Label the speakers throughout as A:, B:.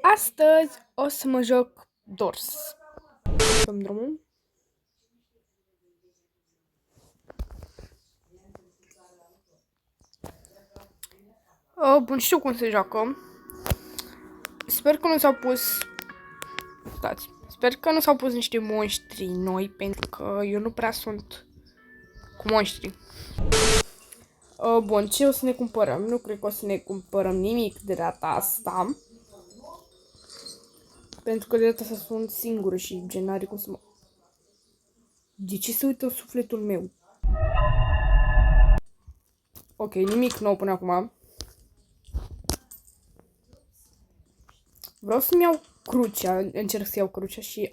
A: Astăzi o să mă joc Dors. Dăm drumul. Bun, știu cum se joacă. Sper că nu s-au pus... Stați. Sper că nu s-au pus niște monștri noi, pentru că eu nu prea sunt cu monștri. Bun, ce o să ne cumpărăm? Nu cred că o să ne cumpărăm nimic de data asta. Pentru că de data asta sunt singură și gen n-are cum să mă... De ce se uită în sufletul meu? Ok, nimic nou până acum. Vreau să-mi iau crucea, încerc să iau crucea și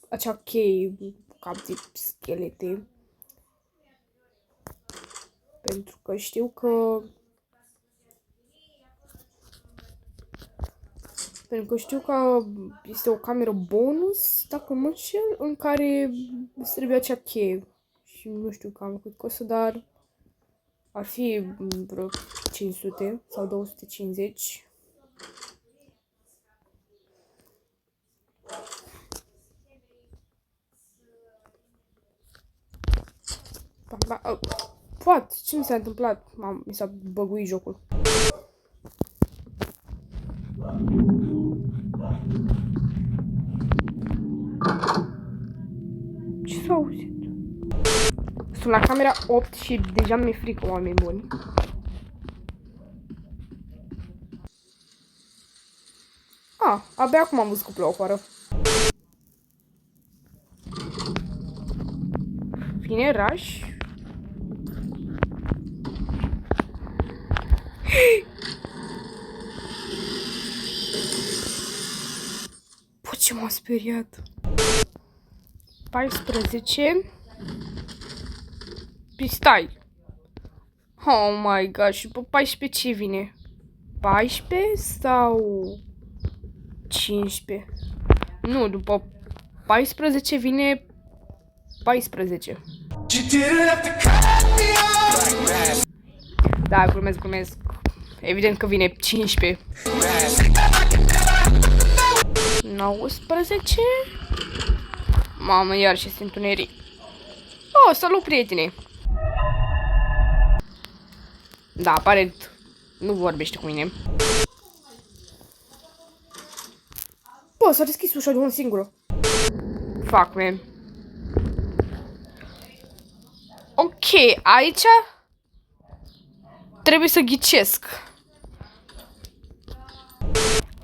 A: acea cheie, cap de schelete. Pentru că știu că... este o cameră bonus, dacă mă înșel, în care îți trebuie acea cheie. Și nu știu cam cât costă, dar ar fi vreo 500 sau 250. Poate, ce mi s-a întâmplat? Mi s-a băguit jocul. Ce s-a auzit? Sunt la camera 8 și deja mi-e frică, oameni buni. Abia acum am văzut că plouă afară. Vine raș. Bă, ce m-a speriat. 14. Stai. Oh my god, și pe 14 ce vine? 14 sau 15? Nu, după 14 vine 14. Da, glumesc. Evident că vine 15. 19? Mamă, iar și este întuneric. Salut, prietene! Da, aparent nu vorbește cu mine. Bă, s-a deschis ușa de unul singură. Fuck, man. Ok, aici trebuie să ghicesc.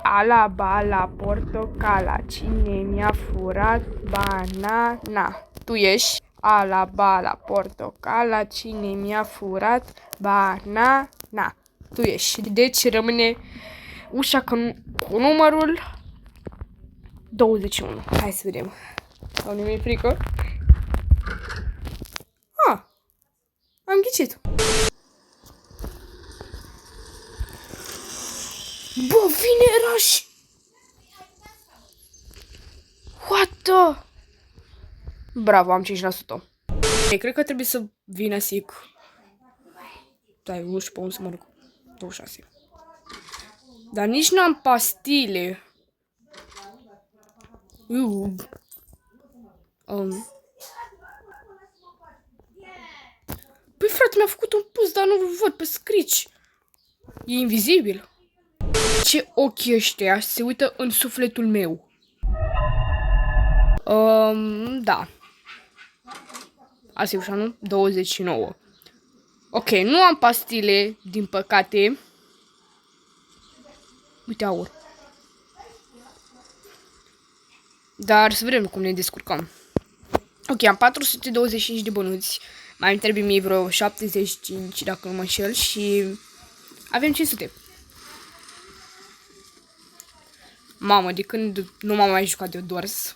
A: Ala, bala, portocala, cine mi-a furat banana? Tu ești. Ala, bala, portocala, cine mi-a furat banana? Tu ești. Deci rămâne ușa cu numărul 21. Hai să vedem. Sau nu mi-e frică? Am ghicit. Bă, vine Rush! What the? Bravo, am 5%. Cred că trebuie să vină sic. Stai, 11 pe 11, mă rog. 26. Dar nici n-am pastile. Păi frate, mi-a făcut un pus, dar nu văd pe scrici. E invizibil. Ce ochi ăștia se uită în sufletul meu. Da. Asta e ușa, nu? 29. Ok, nu am pastile, din păcate. Uite, aur. Dar să vedem cum ne descurcăm. Ok, am 425 de bănuți. Mai îmi trebuie mie vreo 75, dacă nu mă înșel, și avem 500. Mamă, de când nu m-am mai jucat de Dors.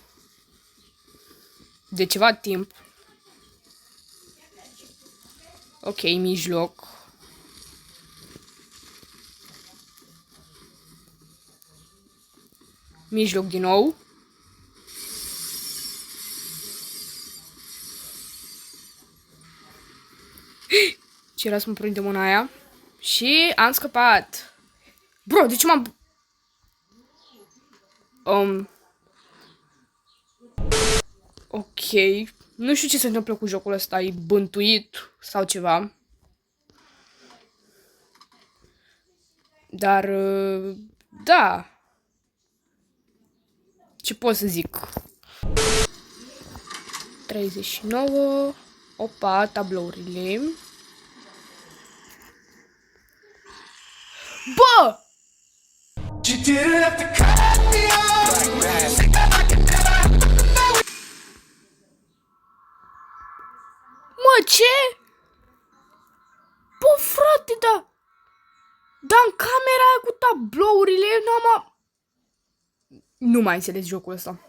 A: De ceva timp. Ok, mijloc. Mijloc din nou. Ce era să mă prindem mâna aia. Și am scăpat. Bro, de ce m-am... Ok. Nu știu ce se întâmplă cu jocul ăsta. E bântuit sau ceva. Dar, da. Ce pot să zic? 39. Opa, tablourile. Bă! Mă, ce? Bă, frate, da. Dar în camera aia cu tablourile, nu mai înțeles jocul ăsta.